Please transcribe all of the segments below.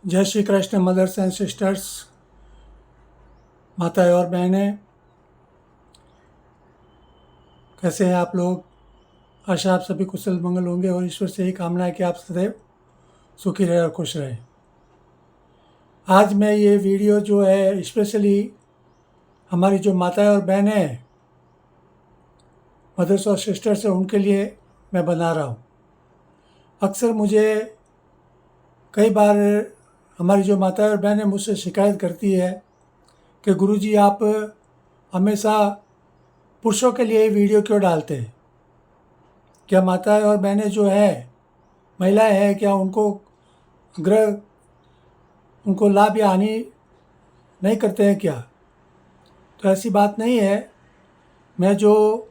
जय Shri Krishna mothers and sisters, माताएं और बहनें, कैसे हैं आप लोग। आशा आप सभी कुशल मंगल होंगे और ईश्वर से ही कामना है कि आप सदैव सुखी रहे और खुश रहें। आज मैं ये वीडियो जो है स्पेशली हमारी जो माताएं और बहनें हैं, मदर्स और सिस्टर्स हैं, उनके लिए मैं बना रहा हूँ। अक्सर मुझे कई बार हमारी जो माताएं और बहनें मुझसे शिकायत करती है कि गुरुजी आप हमेशा पुरुषों के लिए वीडियो क्यों डालते हैं। क्या माताएं और बहनें जो है, महिलाएं हैं, क्या उनको लाभ या हानि नहीं करते हैं क्या? तो ऐसी बात नहीं है। मैं जो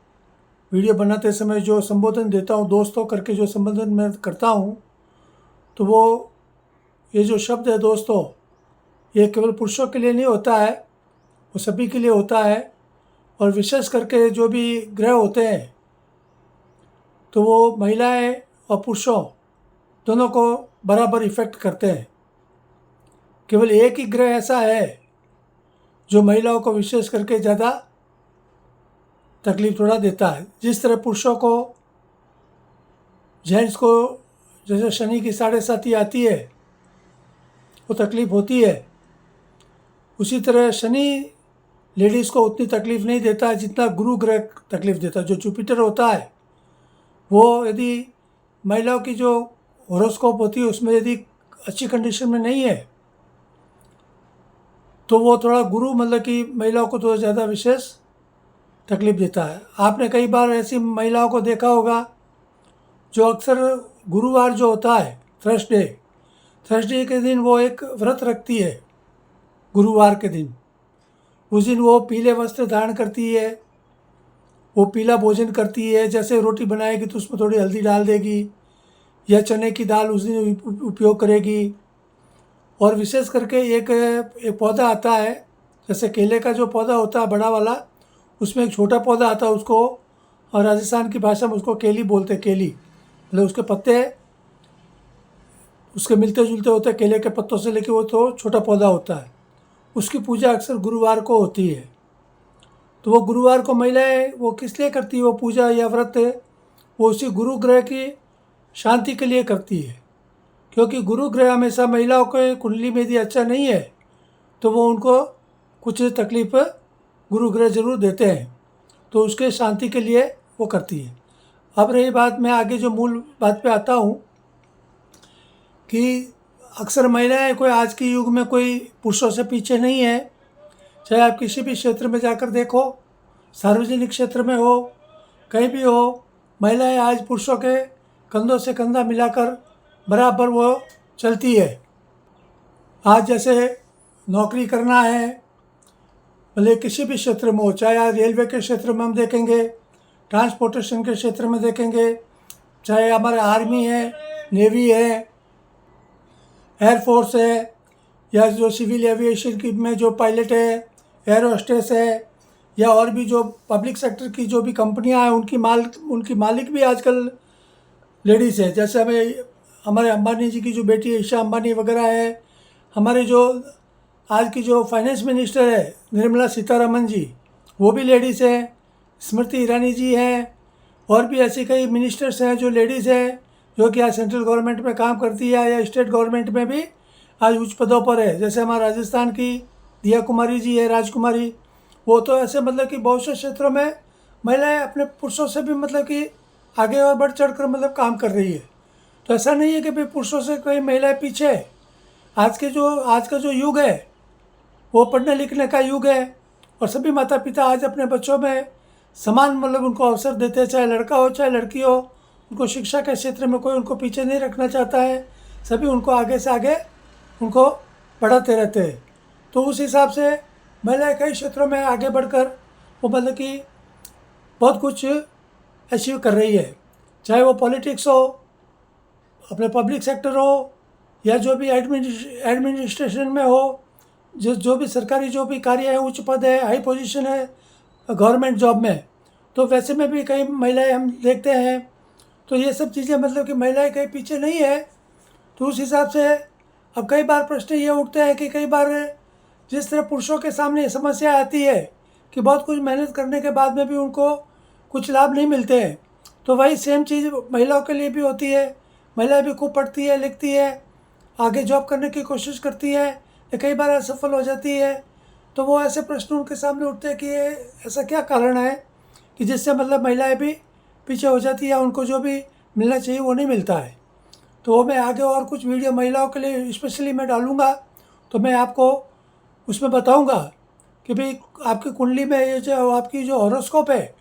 वीडियो बनाते समय जो संबोधन देता हूँ, दोस्तों करके जो संबोधन मैं करता हूँ, तो वो ये जो शब्द है दोस्तों, ये केवल पुरुषों के लिए नहीं होता है, वो सभी के लिए होता है। और विशेष करके जो भी ग्रह होते हैं तो वो महिलाएं और पुरुषों दोनों को बराबर इफ़ेक्ट करते हैं। केवल एक ही ग्रह ऐसा है जो महिलाओं को विशेष करके ज़्यादा तकलीफ थोड़ा देता है। जिस तरह पुरुषों को, जेंट्स को जैसे शनि की 7.5 आती है, वो तकलीफ होती है, उसी तरह शनि लेडीज़ को उतनी तकलीफ नहीं देता है जितना गुरु ग्रह तकलीफ देता है। जो जुपिटर होता है वो यदि महिलाओं की जो हॉरोस्कोप होती है उसमें यदि अच्छी कंडीशन में नहीं है तो वो थोड़ा गुरु मतलब कि महिलाओं को थोड़ा ज़्यादा विशेष तकलीफ देता है। आपने कई बार ऐसी महिलाओं को देखा होगा जो अक्सर गुरुवार जो होता है, थर्सडे के दिन वो एक व्रत रखती है। गुरुवार के दिन, उस दिन वो पीले वस्त्र धारण करती है, वो पीला भोजन करती है। जैसे रोटी बनाएगी तो उसमें थोड़ी हल्दी डाल देगी या चने की दाल उस दिन उपयोग करेगी। और विशेष करके एक पौधा आता है, जैसे केले का जो पौधा होता है बड़ा वाला, उसमें एक छोटा पौधा आता है, उसको और राजस्थान की भाषा में उसको केली बोलते हैं। केली मतलब उसके पत्ते उसके मिलते जुलते होते हैं केले के पत्तों से, लेके वो तो छोटा पौधा होता है। उसकी पूजा अक्सर गुरुवार को होती है। तो वो गुरुवार को महिलाएं वो किस लिए करती है वो पूजा या व्रत? वो उसी गुरु ग्रह की शांति के लिए करती है, क्योंकि गुरु ग्रह हमेशा महिलाओं के कुंडली में यदि अच्छा नहीं है तो वो उनको कुछ तकलीफ गुरु ग्रह जरूर देते हैं। तो उसके शांति के लिए वो करती है। अब रही बात, मैं आगे जो मूल बात पे आता हूँ कि अक्सर महिलाएं कोई आज के युग में कोई पुरुषों से पीछे नहीं है। चाहे आप किसी भी क्षेत्र में जाकर देखो, सार्वजनिक क्षेत्र में हो, कहीं भी हो, महिलाएं आज पुरुषों के कंधों से कंधा मिलाकर बराबर वो चलती है। आज जैसे नौकरी करना है, भले किसी भी क्षेत्र में हो, चाहे आज रेलवे के क्षेत्र में हम देखेंगे, ट्रांसपोर्टेशन के क्षेत्र में देखेंगे, चाहे हमारे आर्मी है, नेवी है, एयरफोर्स है, या जो सिविल एविएशन की में जो पायलट है, एयर होस्टेस है, या और भी जो पब्लिक सेक्टर की जो भी कंपनियां हैं उनकी मालिक भी आजकल लेडीज़ है। जैसे हमारे अंबानी जी की जो बेटी ईशा अंबानी वगैरह है, हमारे जो आज की जो फाइनेंस मिनिस्टर है निर्मला सीतारमन जी, वो भी लेडीज़ हैं। स्मृति ईरानी जी हैं, और भी ऐसी कई मिनिस्टर्स हैं जो लेडीज़ हैं, जो कि आज सेंट्रल गवर्नमेंट में काम करती है या स्टेट गवर्नमेंट में भी आज उच्च पदों पर है। जैसे हमारे राजस्थान की दिया कुमारी जी है, राजकुमारी, वो तो ऐसे मतलब कि बहुत से क्षेत्रों में महिलाएं अपने पुरुषों से भी मतलब कि आगे और बढ़ चढ़ कर मतलब काम कर रही है। तो ऐसा नहीं है कि भाई पुरुषों से कोई महिलाएं पीछे है। आज का जो युग है वो पढ़ने लिखने का युग है, और सभी माता पिता आज अपने बच्चों में समान मतलब उनको अवसर देते हैं, चाहे लड़का हो चाहे लड़की हो। उनको शिक्षा के क्षेत्र में कोई उनको पीछे नहीं रखना चाहता है, सभी उनको आगे से आगे उनको बढ़ाते रहते हैं। तो उस हिसाब से महिलाएं कई क्षेत्रों में आगे बढ़कर वो मतलब कि बहुत कुछ अचीव कर रही है। चाहे वो पॉलिटिक्स हो, अपने पब्लिक सेक्टर हो, या जो भी एडमिनिस्ट्रेशन में हो, जो भी सरकारी जो भी कार्य है, उच्च पद है, हाई पोजीशन है गवर्नमेंट जॉब में, तो वैसे में भी कई महिलाएं हम देखते हैं। तो ये सब चीज़ें मतलब कि महिलाएं कहीं पीछे नहीं है। तो उस हिसाब से अब कई बार प्रश्न ये उठते हैं कि कई बार जिस तरह पुरुषों के सामने ये समस्या आती है कि बहुत कुछ मेहनत करने के बाद में भी उनको कुछ लाभ नहीं मिलते हैं, तो वही सेम चीज़ महिलाओं के लिए भी होती है। महिलाएं भी खूब पढ़ती है, लिखती है, आगे जॉब करने की कोशिश करती है, ये कई बार असफल हो जाती है। तो वो ऐसे प्रश्न उनके सामने उठते हैं कि ये ऐसा क्या कारण है कि जिससे मतलब महिलाएं भी पीछे हो जाती है, उनको जो भी मिलना चाहिए वो नहीं मिलता है। तो वो मैं आगे और कुछ वीडियो महिलाओं के लिए स्पेशली मैं डालूँगा, तो मैं आपको उसमें बताऊँगा कि भाई आपकी कुंडली में ये जो आपकी जो हॉरोस्कोप है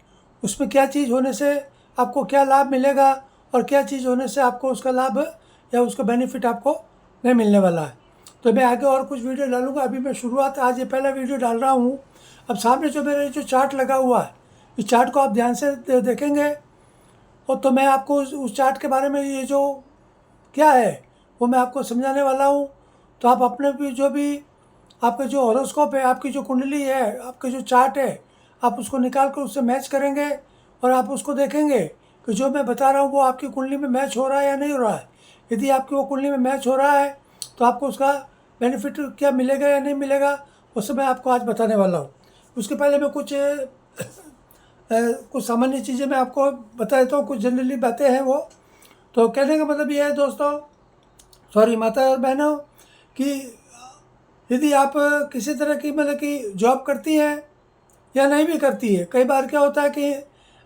उसमें क्या चीज़ होने से आपको क्या लाभ मिलेगा और क्या चीज़ होने से आपको उसका लाभ या उसका बेनिफिट आपको नहीं मिलने वाला है। तो मैं आगे और कुछ वीडियो डालूँगा। अभी मैं शुरुआत आज ये पहला वीडियो डाल रहा हूँ। अब सामने जो मेरे जो चार्ट लगा हुआ है, इस चार्ट को आप ध्यान से देखेंगे और तो मैं आपको उस चार्ट के बारे में ये जो क्या है वो मैं आपको समझाने वाला हूँ। तो आप अपने भी जो भी आपका जो हॉरोस्कोप है, आपकी जो कुंडली है, आपका जो चार्ट है, आप उसको निकाल कर उससे मैच करेंगे और आप उसको देखेंगे कि जो मैं बता रहा हूँ वो आपकी कुंडली में मैच हो रहा है या नहीं हो रहा है। यदि आपकी वो कुंडली में मैच हो रहा है तो आपको उसका बेनिफिट क्या मिलेगा या नहीं मिलेगा वो सब मैं आपको आज बताने वाला हूँ। उसके पहले मैं कुछ सामान्य चीज़ें मैं आपको बता देता हूँ, कुछ जनरली बातें हैं वो। तो कहने का मतलब ये है दोस्तों, सॉरी माता और बहनों, कि यदि आप किसी तरह की मतलब कि जॉब करती हैं या नहीं भी करती है, कई बार क्या होता है कि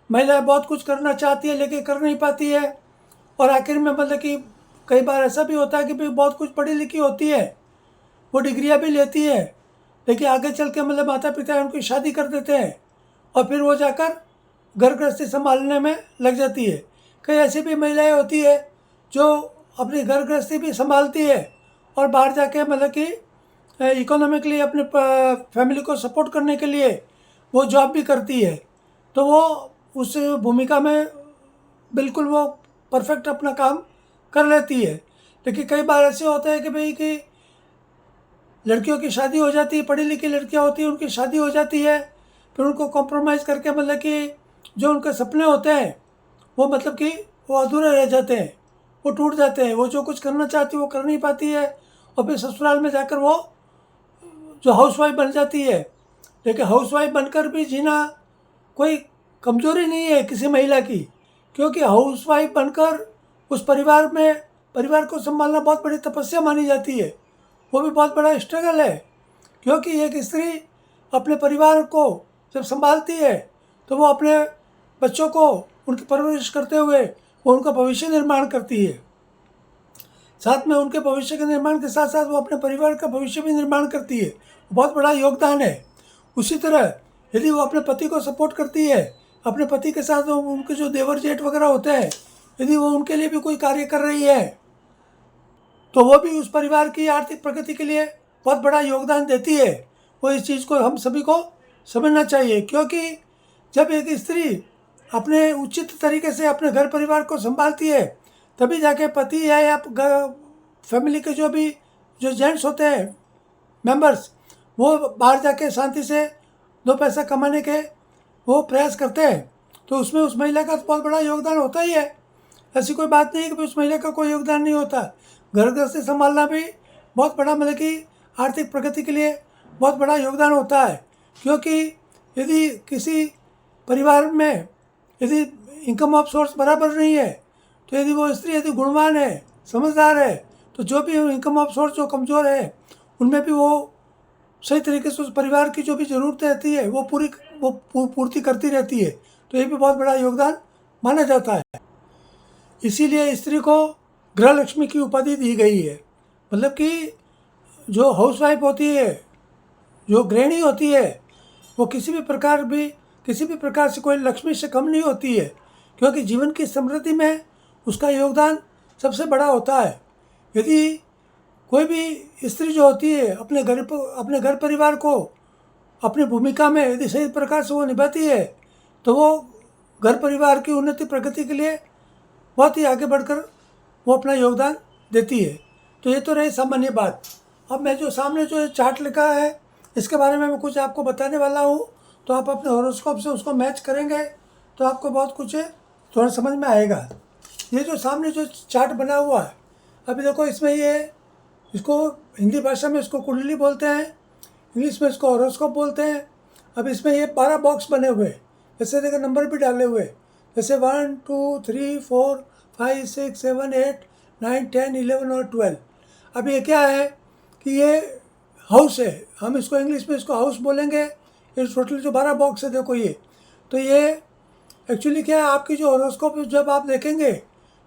महिलाएं बहुत कुछ करना चाहती है लेकिन कर नहीं पाती है और आखिर में मतलब कि कई बार ऐसा भी होता है कि भाई बहुत कुछ पढ़ी लिखी होती है, वो डिग्रियां भी लेती है, लेकिन आगे चल के मतलब माता पिता उनकी शादी कर देते हैं और फिर वो जाकर घर गृहस्थी संभालने में लग जाती है। कई ऐसी भी महिलाएं होती है जो अपनी घर गृहस्थी भी संभालती है और बाहर जाके मतलब कि इकोनॉमिकली अपने फैमिली को सपोर्ट करने के लिए वो जॉब भी करती है। तो वो उस भूमिका में बिल्कुल वो परफेक्ट अपना काम कर लेती है। लेकिन कई बार ऐसे होता है कि भाई कि लड़कियों की शादी हो जाती है, पढ़ी लिखी लड़कियां होती हैं, उनकी शादी हो जाती है, फिर उनको कॉम्प्रोमाइज़ करके मतलब कि जो उनके सपने होते हैं वो मतलब कि वो अधूरे रह जाते हैं, वो टूट जाते हैं। वो जो कुछ करना चाहती है वो कर नहीं पाती है और फिर ससुराल में जाकर वो जो हाउसवाइफ बन जाती है। लेकिन हाउसवाइफ बनकर भी जीना कोई कमज़ोरी नहीं है किसी महिला की, क्योंकि हाउसवाइफ बनकर उस परिवार को संभालना बहुत बड़ी तपस्या मानी जाती है। वो भी बहुत बड़ा स्ट्रगल है, क्योंकि एक स्त्री अपने परिवार को जब संभालती है तो वो अपने बच्चों को उनकी परवरिश करते हुए वो उनका भविष्य निर्माण करती है। साथ में उनके भविष्य के निर्माण के साथ साथ वो अपने परिवार का भविष्य भी निर्माण करती है। बहुत बड़ा योगदान है। उसी तरह यदि वो अपने पति को सपोर्ट करती है, अपने पति के साथ उनके जो देवर जेठ वगैरह होते हैं, यदि वो उनके लिए भी कोई कार्य कर रही है तो वो भी उस परिवार की आर्थिक प्रगति के लिए बहुत बड़ा योगदान देती है। वो इस चीज़ को हम सभी को समझना चाहिए, क्योंकि जब एक स्त्री अपने उचित तरीके से अपने घर परिवार को संभालती है तभी जाके पति या फैमिली के जो जेंट्स होते हैं मेंबर्स, वो बाहर जाके शांति से दो पैसा कमाने के वो प्रयास करते हैं। तो उसमें उस महिला का तो बहुत बड़ा योगदान होता ही है। ऐसी कोई बात नहीं है कि उस महिला का कोई योगदान नहीं होता। घर गृहस्थी संभालना भी बहुत बड़ा मतलब कि आर्थिक प्रगति के लिए बहुत बड़ा योगदान होता है, क्योंकि यदि किसी परिवार में यदि इनकम ऑफ सोर्स बराबर नहीं है तो यदि वो स्त्री यदि गुणवान है, समझदार है, तो जो भी इनकम ऑफ सोर्स जो कमज़ोर है उनमें भी वो सही तरीके से उस परिवार की जो भी ज़रूरतें रहती है वो पूर्ति करती रहती है। तो ये भी बहुत बड़ा योगदान माना जाता है। इसीलिए स्त्री को गृह लक्ष्मी की उपाधि दी गई है। मतलब कि जो हाउसवाइफ होती है, जो गृहिणी होती है, वो किसी भी प्रकार से कोई लक्ष्मी से कम नहीं होती है, क्योंकि जीवन की समृद्धि में उसका योगदान सबसे बड़ा होता है। यदि कोई भी स्त्री जो होती है अपने घर परिवार को अपनी भूमिका में यदि सही प्रकार से वो निभाती है तो वो घर परिवार की उन्नति प्रगति के लिए बहुत ही आगे बढ़कर वो अपना योगदान देती है। तो ये तो रही सामान्य बात। अब मैं जो सामने जो चार्ट लिखा है इसके बारे में मैं कुछ आपको बताने वाला हूँ, तो आप अपने हॉरोस्कोप से उसको मैच करेंगे तो आपको बहुत कुछ थोड़ा समझ में आएगा। ये जो सामने जो चार्ट बना हुआ है, अभी देखो इसमें ये इसको हिंदी भाषा में इसको कुंडली बोलते हैं, इंग्लिश में इसको हॉरोस्कोप बोलते हैं। अब इसमें ये 12 बॉक्स बने हुए, जैसे देखो नंबर भी डाले हुए, जैसे 1 2 3 4 5 6 7 8 9 10 11 और 12। अब ये क्या है कि ये हाउस है, हम इसको इंग्लिश में इसको हाउस बोलेंगे। ये टोटल जो 12 बॉक्स है देखो ये, तो ये एक्चुअली क्या है, आपकी जो हॉरोस्कोप जब आप देखेंगे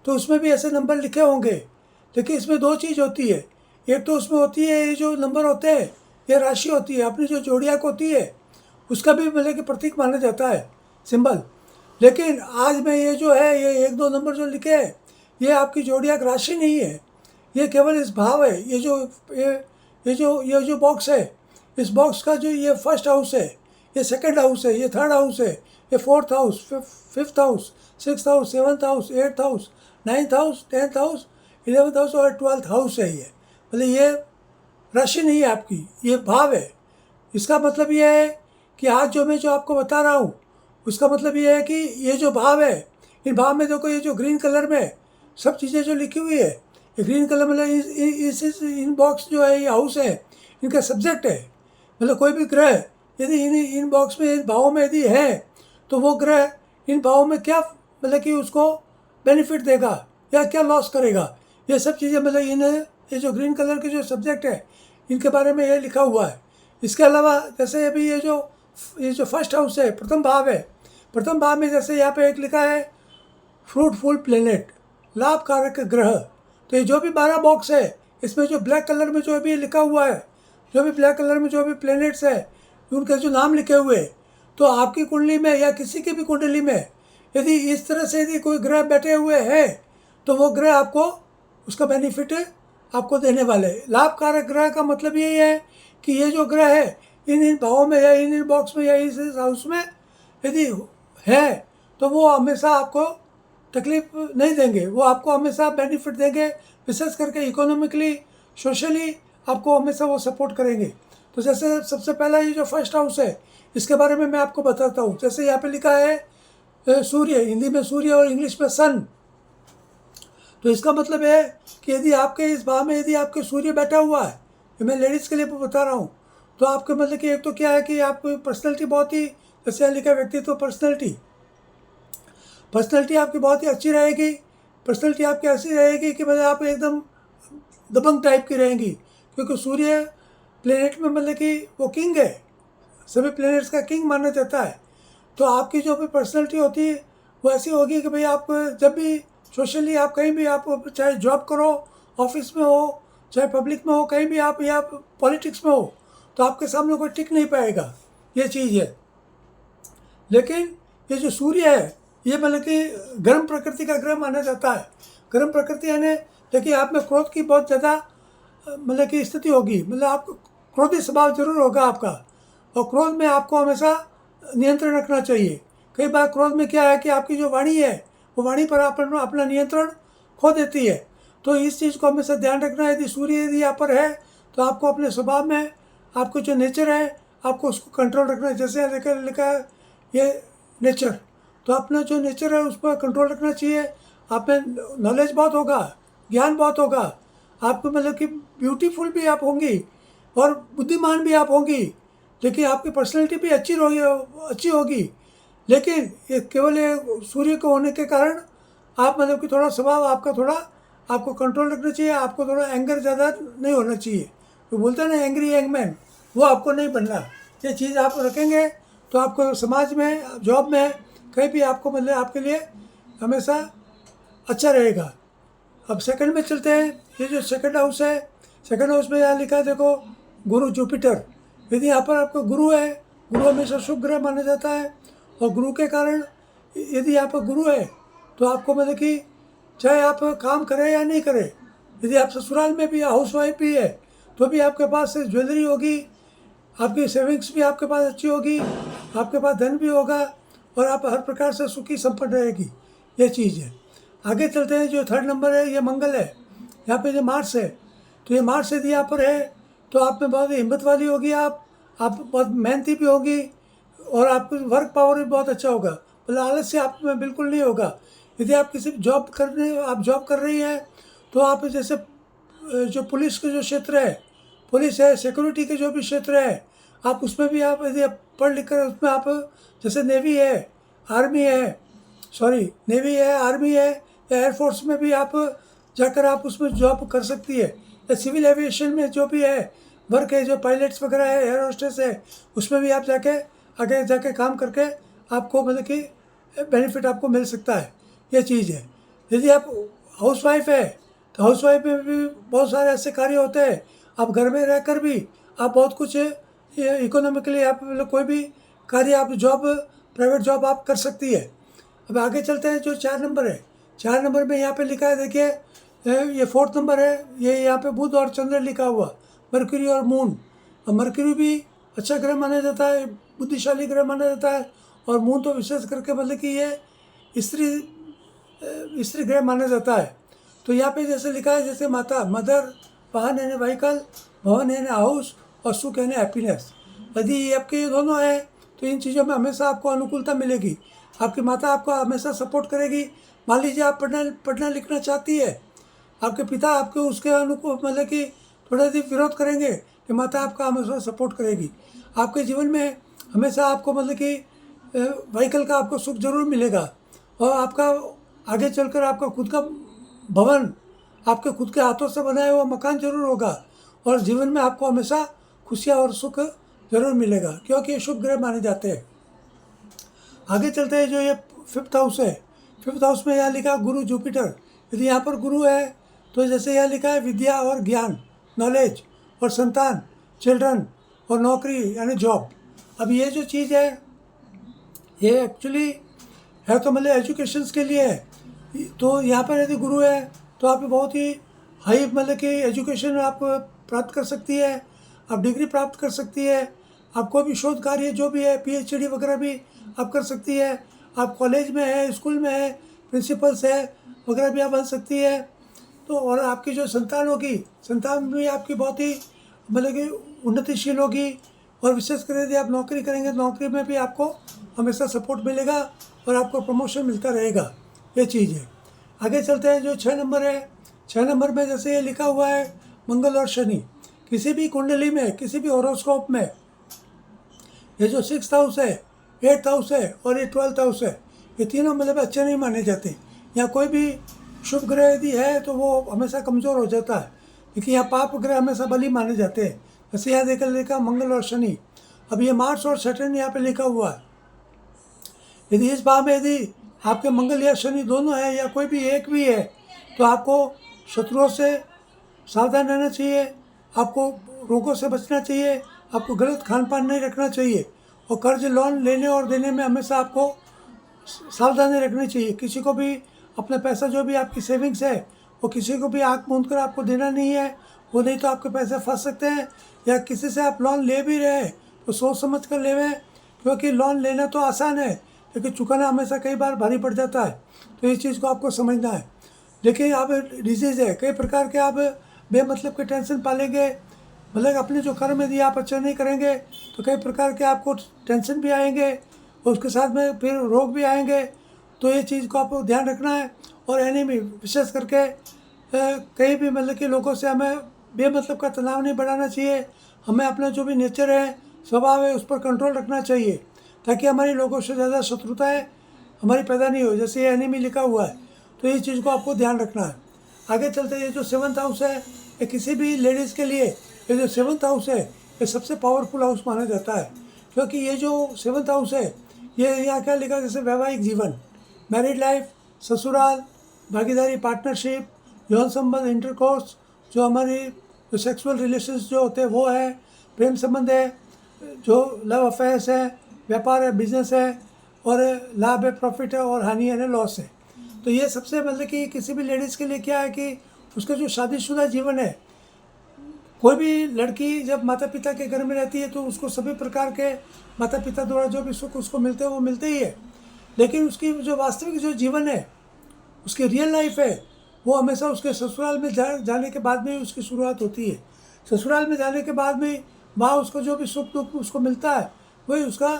तो उसमें भी ऐसे नंबर लिखे होंगे। देखिए इसमें दो चीज़ होती है, एक तो उसमें होती है ये जो नंबर होते हैं ये राशि होती है, अपनी जो जोड़ियाक होती है उसका भी मतलब कि प्रतीक माना जाता है, सिंबल। लेकिन आज में ये जो है ये 1 2 नंबर जो लिखे हैं ये आपकी जोड़ियाक राशि नहीं है, ये केवल इस भाव है। ये जो बॉक्स है, इस बॉक्स का जो ये फर्स्ट हाउस है, ये सेकंड हाउस है, ये थर्ड हाउस है, ये fourth house, fifth house, sixth house, seventh house, eighth house, ninth house, 10th house, 11th house और 12th हाउस है। ये मतलब ये राशि नहीं है आपकी, ये भाव है। इसका मतलब ये है कि आज जो मैं जो आपको बता रहा हूँ उसका मतलब ये है कि ये जो भाव है, इन भाव में देखो ये जो ग्रीन कलर में सब चीज़ें जो लिखी हुई है, ये ग्रीन कलर मतलब इन बॉक्स जो है ये हाउस है, इनका सब्जेक्ट है। मतलब कोई भी ग्रह यदि इन बॉक्स में इन भावों में यदि है तो वो ग्रह इन भावों में क्या मतलब कि उसको बेनिफिट देगा या क्या लॉस करेगा, ये सब चीज़ें मतलब ये जो ग्रीन कलर के जो सब्जेक्ट है इनके बारे में ये लिखा हुआ है। इसके अलावा जैसे अभी ये जो फर्स्ट हाउस है, प्रथम भाव है, प्रथम भाव में जैसे यहाँ पे एक लिखा है फ्रूटफुल प्लेनेट, लाभकारक ग्रह। तो ये जो भी 12 बॉक्स है इसमें जो ब्लैक कलर में जो भी लिखा हुआ है, जो भी ब्लैक कलर में जो भी प्लेनेट्स है उनके जो नाम लिखे हुए, तो आपकी कुंडली में या किसी की भी कुंडली में यदि इस तरह से यदि कोई ग्रह बैठे हुए हैं तो वो ग्रह आपको उसका बेनिफिट आपको देने वाले। लाभकारक ग्रह का मतलब यही है कि ये जो ग्रह है इन भावों में या इन बॉक्स में या इस हाउस में यदि है तो वो हमेशा आपको तकलीफ नहीं देंगे, वो आपको हमेशा बेनिफिट देंगे, विशेष करके इकोनॉमिकली, सोशली आपको हमेशा वो सपोर्ट करेंगे। तो जैसे सबसे पहला ये जो फर्स्ट हाउस है इसके बारे में मैं आपको बताता हूँ। जैसे यहाँ पे लिखा है सूर्य, हिंदी में सूर्य और इंग्लिश में सन। तो इसका मतलब है कि यदि आपके इस भाव में यदि आपके सूर्य बैठा हुआ है, ये मैं लेडीज़ के लिए बता रहा हूँ, तो आपके मतलब कि एक तो क्या है कि आपकी पर्सनैलिटी बहुत ही, जैसे यहाँ लिखा व्यक्तित्व, पर्सनैलिटी आपकी बहुत ही अच्छी रहेगी। पर्सनैलिटी आपकी ऐसी रहेगी कि मतलब आप एकदम दबंग टाइप की रहेंगी, क्योंकि सूर्य प्लेनेट में मतलब कि वो किंग है, सभी प्लेनेट्स का किंग माना जाता है। तो आपकी जो भी पर्सनैलिटी होती है वो ऐसी होगी कि भाई आप जब भी सोशली आप कहीं भी आप चाहे जॉब करो, ऑफिस में हो, चाहे पब्लिक में हो, कहीं भी आप या पॉलिटिक्स में हो, तो आपके सामने कोई टिक नहीं पाएगा, ये चीज़ है। लेकिन ये जो सूर्य है ये मतलब कि गर्म प्रकृति का ग्रह माना जाता है। गर्म प्रकृति यानी देखिए आप में क्रोध की बहुत ज़्यादा मतलब कि स्थिति होगी, मतलब आपको क्रोधी स्वभाव जरूर होगा आपका, और क्रोध में आपको हमेशा नियंत्रण रखना चाहिए। कई बार क्रोध में क्या है कि आपकी जो वाणी है वो वाणी पर अपना नियंत्रण खो देती है। तो इस चीज़ को हमेशा ध्यान रखना है। यदि सूर्य यदि यहाँ पर है तो आपको अपने स्वभाव में आपको जो नेचर है आपको उसको कंट्रोल रखना है। जैसे लिखा है ये नेचर, तो अपना जो नेचर है उस पर कंट्रोल रखना चाहिए। आप में नॉलेज बहुत होगा, ज्ञान बहुत होगा, आपको मतलब कि ब्यूटीफुल भी आप होंगी और बुद्धिमान भी आप होंगी, लेकिन आपकी पर्सनैलिटी भी अच्छी होगी। लेकिन ये केवल ये सूर्य को होने के कारण आप मतलब कि थोड़ा स्वभाव आपका थोड़ा आपको कंट्रोल रखना चाहिए। आपको थोड़ा एंगर ज़्यादा नहीं होना चाहिए, तो बोलते हैं ना एंग्री यंग मैन, वो आपको नहीं बनना। ये चीज़ आप रखेंगे तो आपको समाज में, जॉब में, कहीं भी आपको मतलब आपके लिए हमेशा अच्छा रहेगा। अब सेकंड में चलते हैं। ये जो सेकंड हाउस है, सेकंड हाउस में यहाँ लिखा है देखो गुरु जुपिटर। यदि यहाँ पर आपका गुरु है, गुरु हमेशा शुभ ग्रह माना जाता है, और गुरु के कारण यदि यहाँ पर गुरु है तो आपको मतलब कि चाहे आप काम करें या नहीं करें, यदि आप ससुराल में भी हाउस वाइफ भी है तो भी आपके पास ज्वेलरी होगी, आपकी सेविंग्स भी आपके पास अच्छी होगी, आपके पास धन भी होगा और आप हर प्रकार से सुखी संपन्न रहेगी, ये चीज़ है। आगे चलते हैं। जो थर्ड नंबर है ये मंगल है, यहाँ पे जो मार्स है, तो ये मार्स यदि यहाँ पर है तो आप में बहुत हिम्मत वाली होगी, आप बहुत मेहनती भी होगी और आपको वर्क पावर भी बहुत अच्छा होगा, मतलब आलस्य आप में बिल्कुल नहीं होगा। यदि आप किसी जॉब कर रही हैं तो आप जैसे जो पुलिस के जो क्षेत्र है, पुलिस है, सिक्योरिटी के जो भी क्षेत्र है, आप उसमें भी आप यदि आप पढ़ लिख कर उसमें आप, जैसे नेवी है, आर्मी है, नेवी है, आर्मी है, या एयरफोर्स में भी आप जाकर आप उसमें जॉब कर सकती है, या सिविल एविएशन में जो भी है वर्क है, जो पायलट्स वगैरह है, एयर होस्टेस है, उसमें भी आप जाके आगे जाके काम करके आपको मतलब कि बेनिफिट आपको मिल सकता है। ये चीज़ है। यदि आप हाउसवाइफ है तो हाउसवाइफ में भी बहुत सारे ऐसे कार्य होते हैं, आप घर में रहकर भी आप बहुत कुछ इकोनॉमिकली आप मतलब कोई भी कार्य आप जॉब, प्राइवेट जॉब आप कर सकती है। अब आगे चलते हैं, जो 4 नंबर है, 4 नंबर में यहाँ पे लिखा है, देखिए ये 4th नंबर है, ये यहाँ पे बुध और चंद्र लिखा हुआ, मरकरी और मून। और मरकरी भी अच्छा ग्रह माना जाता है, बुद्धिशाली ग्रह माना जाता है, और मून तो विशेष करके मतलब कि ये स्त्री ग्रह माना जाता है। तो यहाँ पे जैसे लिखा है, जैसे माता, मदर, वाहन यानी व्हीकल, भवन यानी हाउस, और सुख यानी हैप्पीनेस। यदि ये आपके ये दोनों हैं तो इन चीज़ों में हमेशा आपको अनुकूलता मिलेगी। आपकी माता आपको हमेशा सपोर्ट करेगी। मान लीजिए आप पढ़ना लिखना चाहती है, आपके पिता आपके उसके अनुकूल मतलब कि थोड़ा सा विरोध करेंगे, कि माता आपका हमेशा सपोर्ट करेगी। आपके जीवन में हमेशा आपको मतलब कि व्हीकल का आपको सुख जरूर मिलेगा, और आपका आगे चलकर आपका खुद का भवन, आपके खुद के हाथों से बनाया हुआ मकान जरूर होगा, और जीवन में आपको हमेशा खुशियाँ और सुख जरूर मिलेगा, क्योंकि ये शुभ ग्रह माने जाते हैं। आगे चलते हैं, जो ये 5th हाउस है, 5th हाउस में यहाँ लिखा गुरु जुपिटर। यदि यहाँ पर गुरु है तो जैसे यहाँ लिखा है विद्या और ज्ञान, नॉलेज और संतान, चिल्ड्रन, और नौकरी यानी जॉब। अब ये जो चीज़ है ये एक्चुअली है तो मतलब एजुकेशंस के लिए है। तो यहाँ पर यदि गुरु है तो आप बहुत ही हाई मतलब कि एजुकेशन आप प्राप्त कर सकती है, आप डिग्री प्राप्त कर सकती है, आप कोई भी शोध कार्य जो भी है, PhD वगैरह भी आप कर सकती है। आप कॉलेज में है, स्कूल में है, प्रिंसिपल्स है वगैरह भी आप बन सकती है। तो और आपकी जो संतान होगी, संतान भी आपकी बहुत ही मतलब कि उन्नतिशील होगी। और विशेष कर यदि आप नौकरी करेंगे तो नौकरी में भी आपको हमेशा सपोर्ट मिलेगा और आपको प्रमोशन मिलता रहेगा। ये चीज़ है। आगे चलते हैं, जो 6 नंबर है, 6 नंबर में जैसे ये लिखा हुआ है मंगल और शनि। किसी भी कुंडली में, किसी भी हॉरोस्कोप में ये जो 6th हाउस है, 8th हाउस है और ये 12th हाउस है, ये तीनों मतलब अच्छे नहीं माने जाते। यहाँ कोई भी शुभ ग्रह यदि है तो वो हमेशा कमज़ोर हो जाता है, क्योंकि यहाँ पाप ग्रह हमेशा बली माने जाते हैं। जैसे यहाँ देखकर लिखा मंगल और शनि। अब ये मार्स और सैटर्न यहाँ पे लिखा हुआ है। यदि इस भाव में यदि आपके मंगल या शनि दोनों है, या कोई भी एक भी है, तो आपको शत्रुओं से सावधान रहना चाहिए, आपको रोगों से बचना चाहिए, आपको गलत खान पान नहीं रखना चाहिए, और कर्ज लोन लेने और देने में हमेशा आपको सावधानी रखनी चाहिए। किसी को भी अपना पैसा जो भी आपकी सेविंग्स है वो किसी को भी आँख मूंद कर आपको देना नहीं है, वो नहीं तो आपके पैसे फंस सकते हैं। या किसी से आप लोन ले भी रहे हैं तो सोच समझ कर लेवें, क्योंकि लोन लेना तो आसान है लेकिन चुकाना हमेशा कई बार भारी पड़ जाता है। तो इस चीज़ को आपको समझना है। देखिए, आप डिजीज़ है, कई प्रकार के आप बेमतलब के टेंशन पालेंगे, मतलब अपने जो कर्म यदि आप अच्छा नहीं करेंगे तो कई प्रकार के आपको टेंशन भी आएंगे, और उसके साथ में फिर रोग भी आएंगे। तो ये चीज़ को आपको ध्यान रखना है। और एनिमी विशेष करके कहीं भी मतलब कि लोगों से हमें बेमतलब का तनाव नहीं बढ़ाना चाहिए। हमें अपना जो भी नेचर है, स्वभाव है, उस पर कंट्रोल रखना चाहिए, ताकि हमारी लोगों से ज़्यादा शत्रुताएँ हमारी पैदा नहीं हो। जैसे ये एनिमी लिखा हुआ है, तो ये चीज़ को आपको ध्यान रखना है। आगे चलते ये जो 7th हाउस है, ये किसी भी लेडीज़ के लिए ये जो 7th हाउस है ये सबसे पावरफुल हाउस माना जाता है, क्योंकि ये जो 7th हाउस है ये यहाँ क्या लिखा, जैसे वैवाहिक जीवन, मैरिड लाइफ, ससुराल, भागीदारी, पार्टनरशिप, यौन संबंध, इंटरकोर्स, जो हमारी जो सेक्सुअल रिलेशंस जो होते हैं वो है, प्रेम संबंध है, जो लव अफेयर्स है, व्यापार है, बिजनेस है, और लाभ है, प्रॉफिट है, और हानि है, लॉस है। तो ये सबसे मतलब कि किसी भी लेडीज़ के लिए क्या है कि उसका जो शादीशुदा जीवन है, कोई भी लड़की जब माता पिता के घर में रहती है तो उसको सभी प्रकार के माता पिता द्वारा जो भी सुख उसको मिलते हैं वो मिलते ही है, लेकिन उसकी जो वास्तविक जो जीवन है, उसकी रियल लाइफ है, वो हमेशा उसके ससुराल में जाने के बाद में उसकी शुरुआत होती है। ससुराल में जाने के बाद में वहाँ उसको जो भी सुख दुख उसको मिलता है वही उसका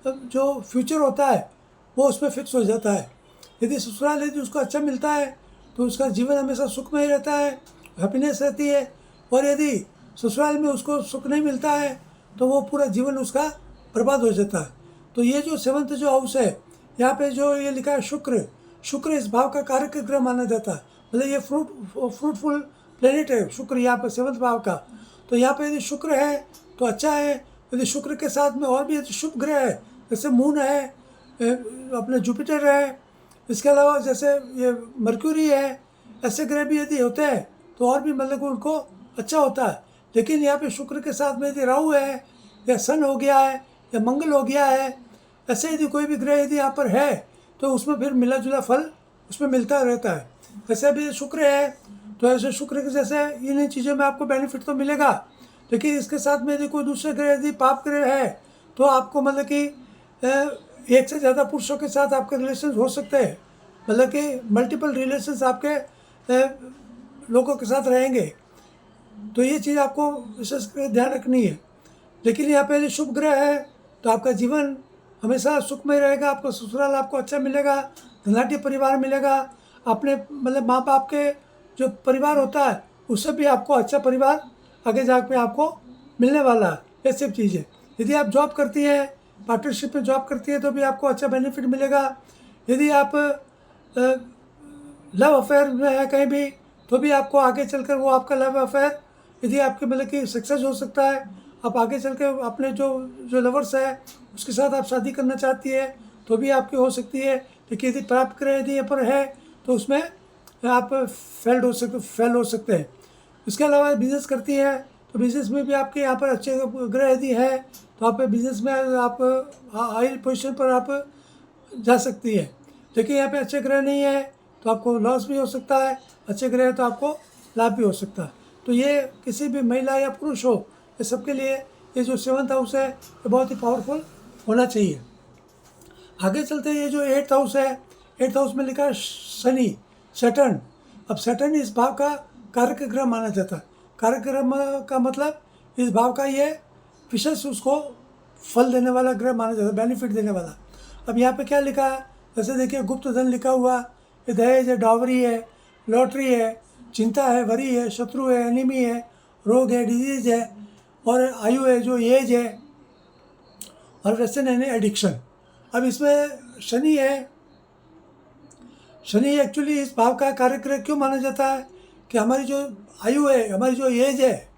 जो फ्यूचर होता है वो उसमें फिक्स हो जाता है। यदि ससुराल यदि उसको अच्छा मिलता है तो उसका जीवन हमेशा सुख में ही रहता है, हैप्पीनेस रहती है। और यदि ससुराल में उसको सुख नहीं मिलता है तो वो पूरा जीवन उसका बर्बाद हो जाता है। तो ये जो 7th जो हाउस है, यहाँ पे जो ये लिखा है शुक्र, शुक्र इस भाव का कारक ग्रह माना जाता है। मतलब ये फ्रूटफुल प्लेनेट है शुक्र, यहाँ पर 7th भाव का। तो यहाँ पे यदि शुक्र है तो अच्छा है। यदि शुक्र के साथ में और भी यदि शुभ ग्रह है, जैसे मून है, अपने जुपिटर है, इसके अलावा जैसे ये मर्क्यूरी है, ऐसे ग्रह भी यदि होते हैं तो और भी मतलब उनको अच्छा होता है। लेकिन यहाँ पे शुक्र के साथ में यदि राहु है या सन हो गया है या मंगल हो गया है, ऐसे यदि कोई भी ग्रह यदि यहाँ पर है तो उसमें फिर मिला जुला फल उसमें मिलता रहता है। वैसे भी शुक्र है तो ऐसे शुक्र के जैसे इन चीज़ों में आपको बेनिफिट तो मिलेगा। लेकिन इसके साथ में यदि कोई दूसरे ग्रह यदि पाप ग्रह है तो आपको मतलब कि एक से ज़्यादा पुरुषों के साथ आपके रिलेशन हो सकते हैं। मतलब कि मल्टीपल रिलेशंस आपके लोगों के साथ रहेंगे। तो ये चीज़ आपको विशेष ध्यान रखनी है। लेकिन यहाँ पे यदि शुभ ग्रह है तो आपका जीवन हमेशा सुखमय रहेगा, आपको ससुराल आपको अच्छा मिलेगा, धनाढ़य परिवार मिलेगा, अपने मतलब माँ बाप के जो परिवार होता है उससे भी आपको अच्छा परिवार आगे जाके आपको मिलने वाला है। ये सब चीज़ें यदि आप जॉब करती है, पार्टनरशिप में जॉब करती है तो भी आपको अच्छा बेनिफिट मिलेगा। यदि आप लव अफेयर में है कहीं भी तो भी आपको आगे चलकर वो आपका लव अफेयर यदि आपके मतलब कि सक्सेस हो सकता है। आप आगे चल के अपने जो लवर्स है उसके साथ आप शादी करना चाहती है तो भी आपकी हो सकती है। लेकिन यदि प्राप्त ग्रह यदि यहाँ पर है तो उसमें आप फेल हो सकते हैं। इसके अलावा बिज़नेस करती है तो बिज़नेस में भी आपके यहाँ पर अच्छे ग्रह यदि है तो आप बिज़नेस में आप हाई पोजीशन पर आप जा सकती है। लेकिन यहाँ पे अच्छे ग्रह नहीं है तो आपको लॉस भी हो सकता है, अच्छे ग्रह है तो आपको लाभ भी हो सकता है। तो ये किसी भी महिला या पुरुष हो, ये सबके लिए ये जो 7th हाउस है ये बहुत ही पावरफुल होना चाहिए। आगे चलते ये जो 8th हाउस है, 8th हाउस में लिखा है शनि, सैटर्न। अब सैटर्न इस भाव का कारक ग्रह माना जाता है। कारक ग्रह का मतलब इस भाव का ये विशेष उसको फल देने वाला ग्रह माना जाता है, बेनिफिट देने वाला। अब यहाँ पे क्या लिखा है, जैसे देखिए गुप्त धन लिखा हुआ, ये दहेज है, डॉवरी है, लॉटरी है, चिंता है, वरी है, शत्रु है, एनिमी है, रोग है, डिजीज है, और आयु है जो एज है, और व्यसन यानी एडिक्शन। अब इसमें शनि है, शनि एक्चुअली इस भाव का कारक ग्रह क्यों माना जाता है कि हमारी जो आयु है, हमारी जो एज है,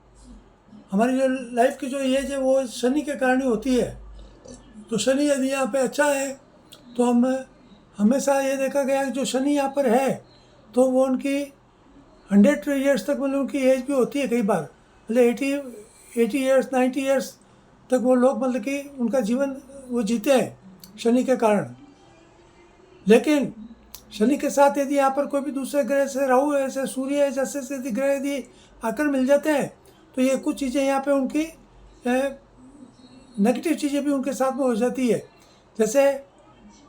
हमारी जो लाइफ की जो एज है वो शनि के कारण ही होती है। तो शनि यदि यहाँ पे अच्छा है तो हम हमेशा ये देखा गया कि जो शनि यहाँ पर है तो वो उनकी 100 ईयर्स तक मतलब उनकी एज भी होती है कई बार, मतलब 80 ईयर्स 90 ईयर्स तक वो लोग मतलब कि उनका जीवन वो जीते हैं शनि के कारण। लेकिन शनि के साथ यदि यहाँ पर कोई भी दूसरे ग्रह से राहु है, जैसे सूर्य है, जैसे यदि ग्रह यदि आकर मिल जाते हैं तो ये कुछ चीज़ें यहाँ पे उनकी नेगेटिव चीज़ें भी उनके साथ में हो जाती है। जैसे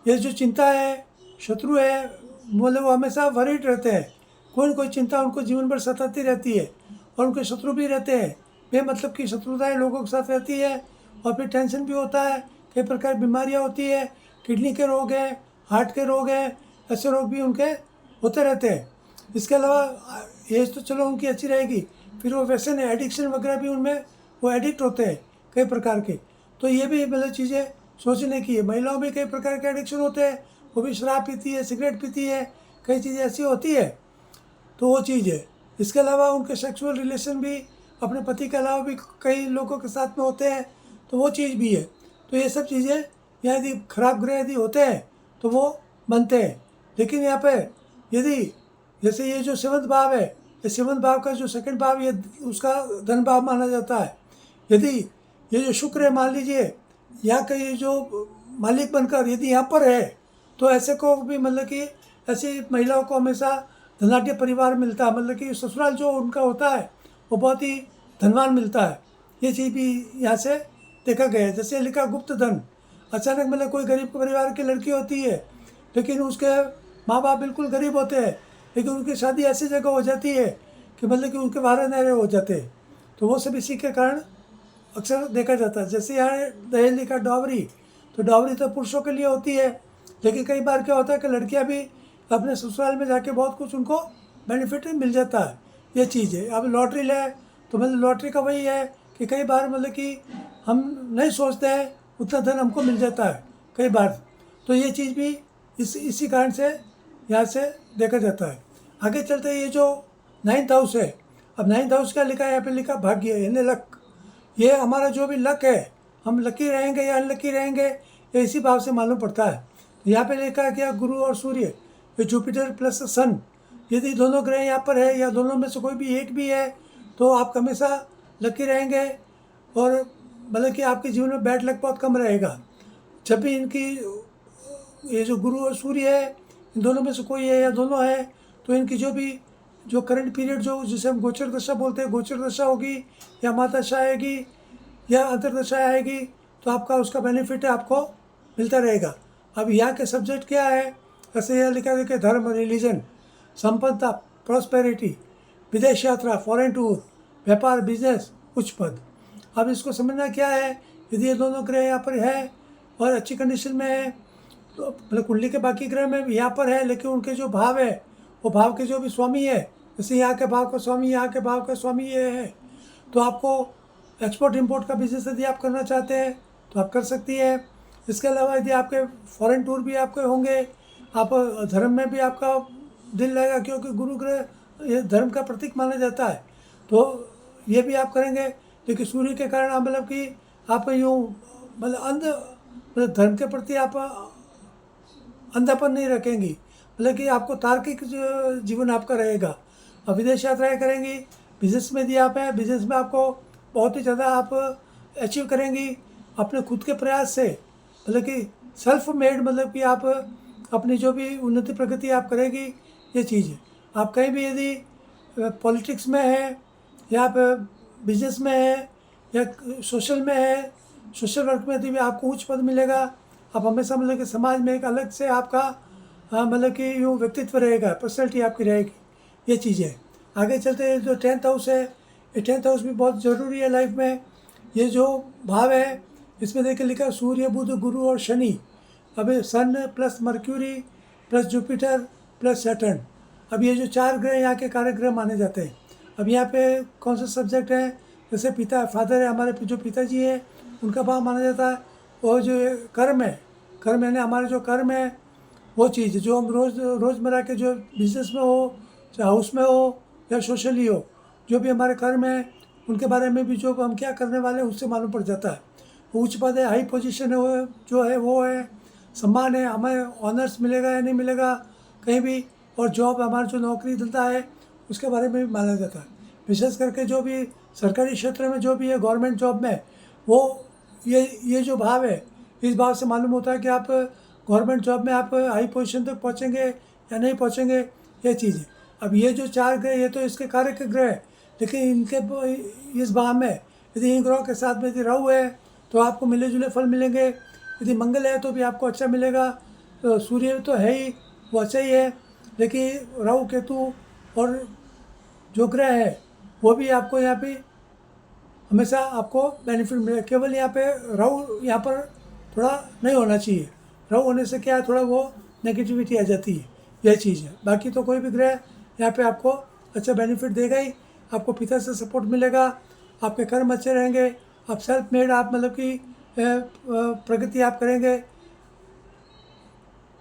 ये जो चिंता है, शत्रु है, मतलब वो हमेशा वरीड रहते हैं, कोई न कोई चिंता उनको जीवन भर सताती रहती है, और उनके शत्रु भी रहते हैं, बेमतलब की शत्रुताएँ लोगों के साथ रहती है, और फिर टेंशन भी होता है, कई प्रकार की बीमारियाँ होती है, किडनी के रोग हैं, हार्ट के रोग हैं, ऐसे रोग भी उनके होते रहते हैं। इसके अलावा एज तो चलो उनकी अच्छी रहेगी, फिर वो वैसे नहीं एडिक्शन वगैरह भी उनमें वो एडिक्ट होते हैं कई प्रकार के। तो ये भी मतलब चीज़ें सोचने की है। महिलाओं में कई प्रकार के एडिक्शन होते हैं, वो भी शराब पीती है, सिगरेट पीती है, कई चीज़ें ऐसी होती है, तो वो चीज़ है। इसके अलावा उनके सेक्सुअल रिलेशन भी अपने पति के अलावा भी कई लोगों के साथ में होते हैं, तो वो चीज़ भी है। तो ये सब चीज़ें यहाँ यदि खराब ग्रह यदि होते हैं तो वो बनते हैं। लेकिन यहाँ पे यदि जैसे ये जो 7th भाव है, ये 7th भाव का जो 2nd भाव ये उसका धन भाव माना जाता है। यदि ये जो शुक्र है मान लीजिए यहाँ का ये जो मालिक बनकर यदि यहाँ पर है तो ऐसे को भी मतलब कि ऐसी महिलाओं को हमेशा धनाढ़य परिवार मिलता है, मतलब कि ससुराल जो उनका होता है वो बहुत ही धनवान मिलता है। ये चीज़ भी यहाँ से देखा गया है। जैसे लिखा गुप्त धन, अचानक मतलब कोई गरीब परिवार की लड़की होती है लेकिन उसके माँ बाप बिल्कुल गरीब होते हैं, लेकिन उनकी शादी ऐसी जगह हो जाती है कि मतलब कि उनके वारे नारे हो जाते हैं, तो वो सब इसी के कारण अक्सर देखा जाता है। जैसे यहाँ दहेज लिखा डॉवरी, तो डॉवरी तो पुरुषों के लिए होती है, लेकिन कई बार क्या होता है कि लड़कियाँ भी अपने ससुराल में जाके बहुत कुछ उनको बेनिफिट मिल जाता है। ये चीज़ है। अब लॉटरी ले तो मतलब लॉटरी का वही है कि कई बार मतलब कि हम नहीं सोचते हैं उतना धन हमको मिल जाता है कई बार। तो ये चीज़ भी इसी कारण से यहाँ से देखा जाता है। आगे चलते ये जो 9th हाउस है, अब 9th हाउस का लिखा है, यहाँ पे लिखा भाग्य यानी लक। ये हमारा जो भी लक है, हम लकी रहेंगे या अनलकी रहेंगे, ये इसी भाव से मालूम पड़ता है। तो यहाँ पे लिखा है क्या, गुरु और सूर्य, ये जुपिटर प्लस सन, यदि दोनों ग्रह यहाँ पर है या दोनों में से कोई भी एक भी है तो आप हमेशा लकी रहेंगे और मतलब कि आपके जीवन में बैड लक बहुत कम रहेगा। जब भी इनकी ये जो गुरु और सूर्य है, इन दोनों में से कोई है या दोनों है, तो इनकी जो करंट पीरियड जो जिसे हम गोचर दशा बोलते हैं, गोचर दशा होगी या महादशा आएगी या अंतर्दशा आएगी, तो आपका उसका बेनिफिट आपको मिलता रहेगा। अब यहाँ के सब्जेक्ट क्या है, ऐसे यहाँ लिखा है कि धर्म, रिलीजन, संपन्नता, प्रॉस्पेरिटी, विदेश यात्रा, फॉरेन टूर, व्यापार, बिजनेस, उच्च पद। अब इसको समझना क्या है, यदि ये दोनों ग्रह यहाँ पर है और अच्छी कंडीशन में है, तो मतलब कुंडली के बाकी ग्रह में भी यहाँ पर है, लेकिन उनके जो भाव है, वो भाव के जो भी स्वामी है, जैसे यहाँ के भाव का स्वामी, यहाँ के भाव का स्वामी ये है, तो आपको एक्सपोर्ट इंपोर्ट का बिजनेस यदि आप करना चाहते हैं तो आप कर सकती हैं। इसके अलावा यदि आपके फॉरेन टूर भी आपके होंगे, आप धर्म में भी आपका दिल लगेगा, क्योंकि गुरु ग्रह ये धर्म का प्रतीक माना जाता है, तो ये भी आप करेंगे। लेकिन सूर्य के कारण आप मतलब कि आप यूँ मतलब मतलब धर्म के प्रति आप अंधापन नहीं रखेंगी, मतलब कि आपको तार्किक जीवन आपका रहेगा। अब विदेश यात्राएँ करेंगी, बिजनेस में यदि आप हैं, बिजनेस में आपको बहुत ही ज़्यादा आप अचीव करेंगी अपने खुद के प्रयास से, मतलब कि सेल्फ मेड, मतलब कि आप अपनी जो भी उन्नति प्रगति आप करेगी, ये चीज़ है। आप कहीं भी यदि पॉलिटिक्स में है या आप बिजनेस में है या सोशल में है, सोशल वर्क में यदि भी आपको उच्च पद मिलेगा, आप हमेशा मतलब कि समाज में एक अलग से आपका मतलब कि यूँ व्यक्तित्व रहेगा, पर्सनैलिटी आपकी रहेगी, ये चीज़ है। आगे चलते जो 10th हाउस है, ये 10th हाउस भी बहुत ज़रूरी है लाइफ में। ये जो भाव है इसमें देखिए लिखा सूर्य, बुध, गुरु और शनि। अब Sun plus Mercury plus Jupiter plus Saturn, अब ये जो 4 ग्रह यहाँ के कारक ग्रह माने जाते हैं। अब यहाँ पे कौन सा सब्जेक्ट है, जैसे पिता फादर है, हमारे जो पिताजी है उनका भाव माना जाता है। और जो कर्म है, कर्म यानी हमारे जो कर्म है, वो चीज़ जो हम रोज़मर्रा के जो बिजनेस में हो, चाहे हाउस में हो या सोशली हो, जो भी हमारे कर्म है उनके बारे में भी जो हम क्या करने वाले हैं उससे मालूम पड़ जाता है। उच्च पद है, हाई पोजीशन है, वो जो है वो है, सम्मान है, हमें ऑनर्स मिलेगा या नहीं मिलेगा कहीं भी, और जॉब हमारा जो नौकरी धंधा है उसके बारे में भी माना जाता है। विशेष करके जो भी सरकारी क्षेत्र में जो भी है, गवर्नमेंट जॉब में, वो ये जो भाव है, इस भाव से मालूम होता है कि आप गवर्नमेंट जॉब में आप हाई पोजीशन तक पहुँचेंगे या नहीं पहुँचेंगे, ये चीज़ है। अब ये जो 4 ग्रह, ये तो इसके कार्य के ग्रह है, लेकिन इनके इस भाव में यदि इन ग्रहों के साथ में यदि राहु है तो आपको मिले जुले फल मिलेंगे, यदि मंगल है तो भी आपको अच्छा मिलेगा। तो सूर्य तो है ही, वो अच्छा ही है, लेकिन राहु केतु और जो ग्रह है वो भी आपको यहाँ पे हमेशा आपको बेनिफिट मिले। केवल यहाँ पे राहु यहाँ पर थोड़ा नहीं होना चाहिए, राहु होने से क्या है, थोड़ा वो नेगेटिविटी आ जाती है, यह चीज़ है। बाकी तो कोई भी ग्रह यहाँ पे आपको अच्छा बेनिफिट देगा ही, आपको पिता से सपोर्ट मिलेगा, आपके कर्म अच्छे रहेंगे, आप सेल्फ मेड, आप मतलब कि प्रगति आप करेंगे।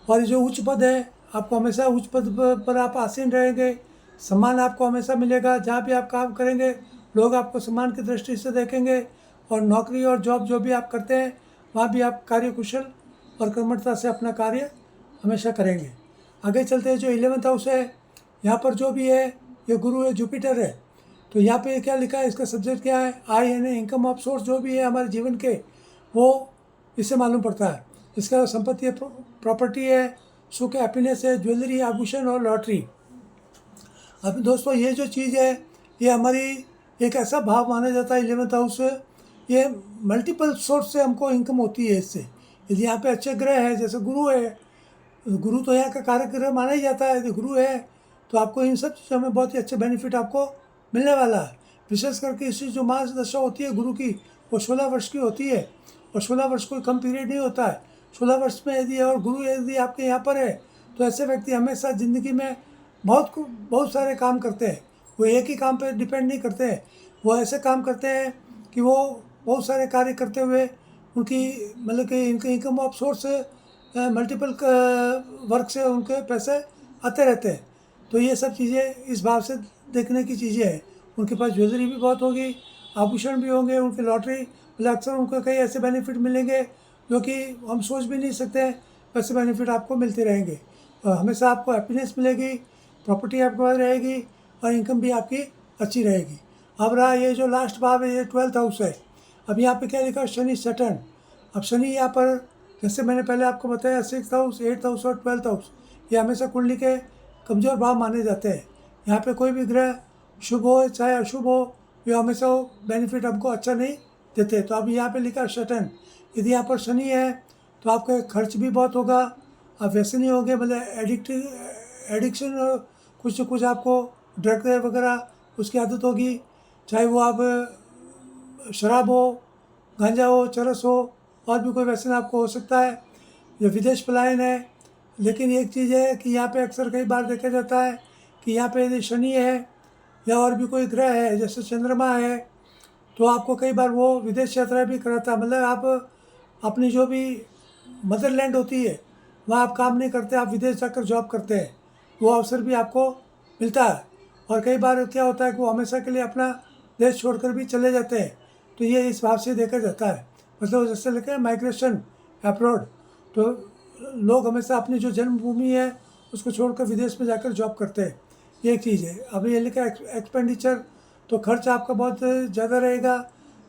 और जो उच्च पद है, आपको हमेशा उच्च पद पर आप आसीन रहेंगे, सम्मान आपको हमेशा मिलेगा। जहाँ भी आप काम करेंगे लोग आपको सम्मान की दृष्टि से देखेंगे, और नौकरी और जॉब जो भी आप करते हैं वहाँ भी आप कार्यकुशल और कर्मठता से अपना कार्य हमेशा करेंगे। आगे चलते हैं जो 11th हाउस है, यहाँ पर जो भी है ये गुरु है, जुपिटर है। तो यहाँ पे क्या लिखा है, इसका सब्जेक्ट क्या है, आय यानी इनकम ऑफ सोर्स जो भी है हमारे जीवन के, वो इससे मालूम पड़ता है। इसका संपत्ति है, प्रॉपर्टी है, सुख, हैप्पीनेस है, ज्वेलरी, आभूषण और लॉटरी। अब दोस्तों ये जो चीज़ है ये हमारी एक ऐसा भाव माना जाता है 11th हाउस, ये मल्टीपल सोर्स से हमको इनकम होती है इससे। यदि यहाँ पे अच्छे ग्रह है, जैसे गुरु है, गुरु तो यहाँ का कारक ग्रह माना ही जाता है, यदि गुरु है तो आपको इन सब चीज़ों में बहुत ही अच्छे बेनिफिट आपको मिलने वाला है। विशेष करके इसकी जो मास दशा होती है गुरु की, वो 16 वर्ष की होती है, और 16 वर्ष कोई कम पीरियड नहीं होता है। 16 वर्ष में यदि और गुरु यदि आपके यहाँ पर है तो ऐसे व्यक्ति हमेशा ज़िंदगी में बहुत सारे काम करते हैं, वो एक ही काम पे डिपेंड नहीं करते हैं, वो ऐसे काम करते हैं कि वो बहुत सारे कार्य करते हुए उनकी मतलब कि इनके income of source multiple work से उनके पैसे आते रहते हैं। तो ये सब चीज़ें इस भाव से देखने की चीज़ें हैं। उनके पास ज्वेलरी भी बहुत होगी, आभूषण भी होंगे, उनकी लॉटरी मतलब अक्सर उनको कई ऐसे बेनिफिट मिलेंगे जो कि हम सोच भी नहीं सकते हैं, वैसे बेनिफिट आपको मिलते रहेंगे। और हमेशा आपको हैप्पीनेस मिलेगी, प्रॉपर्टी आपके पास रहेगी और इनकम भी आपकी अच्छी रहेगी। अब रहा ये जो लास्ट भाव है, ये 12th हाउस है। अब यहाँ पे क्या लिखा है, शनि सैटर्न। अब शनि यहाँ पर जैसे मैंने पहले आपको बताया 6th हाउस, 8th हाउस और 12th हाउस ये हमेशा कुंडली के कमज़ोर भाव माने जाते हैं। यहाँ पे कोई भी ग्रह शुभ हो चाहे अशुभ हो, ये हमेशा बेनिफिट हमको अच्छा नहीं देते। तो अब यहाँ पे लिखा है सैटर्न। यदि यहाँ पर शनि है तो आपका खर्च भी बहुत होगा, आप वैसे नहीं होंगे, मतलब एडिक्शन कुछ न कुछ आपको ड्रग वगैरह उसकी आदत होगी, चाहे वो आप शराब हो, गांजा हो, चरस हो, और भी कोई व्यसन आपको हो सकता है। ये विदेश पलायन है। लेकिन एक चीज़ है कि यहाँ पे अक्सर कई बार देखा जाता है कि यहाँ पे यदि शनि है या और भी कोई ग्रह है जैसे चंद्रमा है तो आपको कई बार वो विदेश यात्रा भी कराता है। मतलब आप अपनी जो भी मदरलैंड होती है वहाँ आप काम नहीं करते, आप विदेश जाकर जॉब करते हैं, वो अवसर भी आपको मिलता है। और कई बार क्या होता है कि वो हमेशा के लिए अपना देश छोड़कर भी चले जाते हैं। तो ये इस भाव से देखा जाता है, मतलब जैसे लिखा है माइग्रेशन अब्रॉड। तो लोग हमेशा अपनी जो जन्मभूमि है उसको छोड़कर विदेश में जाकर जॉब करते हैं, ये एक चीज़ है। अब ये लिखा है एक्सपेंडिचर, तो खर्च आपका बहुत ज़्यादा रहेगा।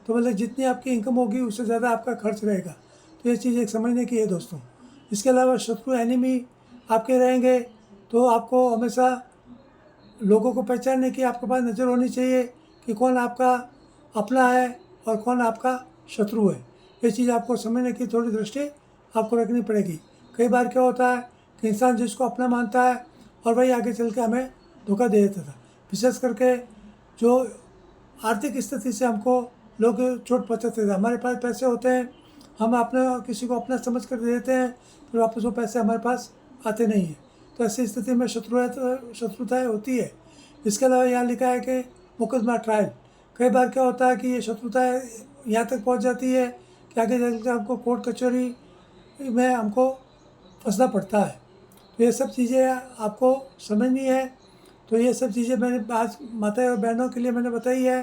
तो मतलब जितनी आपकी इनकम होगी उससे ज़्यादा आपका खर्च रहेगा। तो ये चीज़ एक समझने की है दोस्तों। इसके अलावा शत्रु एनिमी आपके रहेंगे, तो आपको हमेशा लोगों को पहचानने की आपके पास नज़र होनी चाहिए कि कौन आपका अपना है और कौन आपका शत्रु है। ये चीज़ आपको समझने की थोड़ी दृष्टि आपको रखनी पड़ेगी। कई बार क्या होता है कि इंसान जिसको अपना मानता है और वही आगे चल के हमें धोखा दे देता था। विशेष करके जो आर्थिक स्थिति से हमको लोग चोट पहुँचाते थे। हमारे पास पैसे होते हैं, हम अपना किसी को अपना समझ कर दे देते हैं, फिर वापस वो पैसे हमारे पास आते नहीं हैं। तो ऐसी स्थिति में शत्रुताएँ होती है। इसके अलावा यहाँ लिखा है कि मुकदमा ट्रायल। कई बार क्या होता है कि ये शत्रुताएँ यहाँ तक पहुँच जाती है कि आगे चलकर हमको कोर्ट कचहरी में हमको फंसना पड़ता है। तो ये सब चीज़ें आपको समझनी है। तो ये सब चीज़ें मैंने आज माता और बहनों के लिए मैंने बताई है।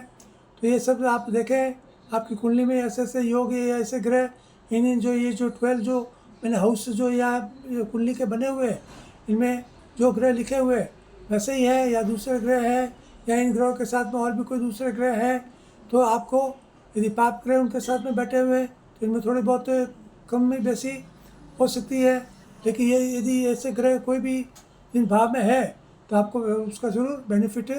तो ये सब आप देखें, आपकी कुंडली में ऐसे ऐसे योग या ऐसे ग्रह इन जो ये जो 12 जो मैंने हाउस जो यहाँ कुंडली के बने हुए हैं इनमें जो ग्रह लिखे हुए वैसे ही हैं या दूसरे ग्रह हैं या इन ग्रहों के साथ में और भी कोई दूसरे ग्रह हैं, तो आपको यदि पाप ग्रह उनके साथ में बैठे हुए तो इनमें थोड़ी बहुत कम में बेसी हो सकती है। लेकिन ये यदि ऐसे ग्रह कोई भी इन भाव में है तो आपको उसका ज़रूर बेनिफिट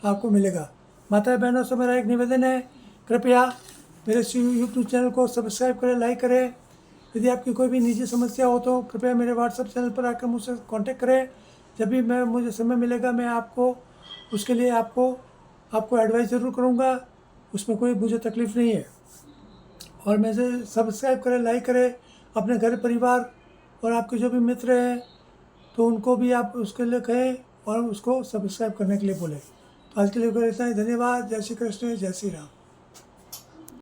आपको मिलेगा। माता बहनों से मेरा एक निवेदन है, कृपया मेरे यूट्यूब चैनल को सब्सक्राइब करें, लाइक करें। यदि आपकी कोई भी निजी समस्या हो तो कृपया मेरे व्हाट्सएप चैनल पर आकर मुझसे कांटेक्ट करें। जब भी मुझे समय मिलेगा मैं आपको उसके लिए आपको एडवाइस ज़रूर करूँगा, उसमें कोई मुझे तकलीफ़ नहीं है। और मुझे सब्सक्राइब करें, लाइक करें, अपने घर परिवार और आपके जो भी मित्र हैं तो उनको भी आप उसके लिए कहें और उसको सब्सक्राइब करने के लिए बोलें। तो आज के लिए इतना ही, धन्यवाद। जय श्री कृष्ण, जय श्री राम।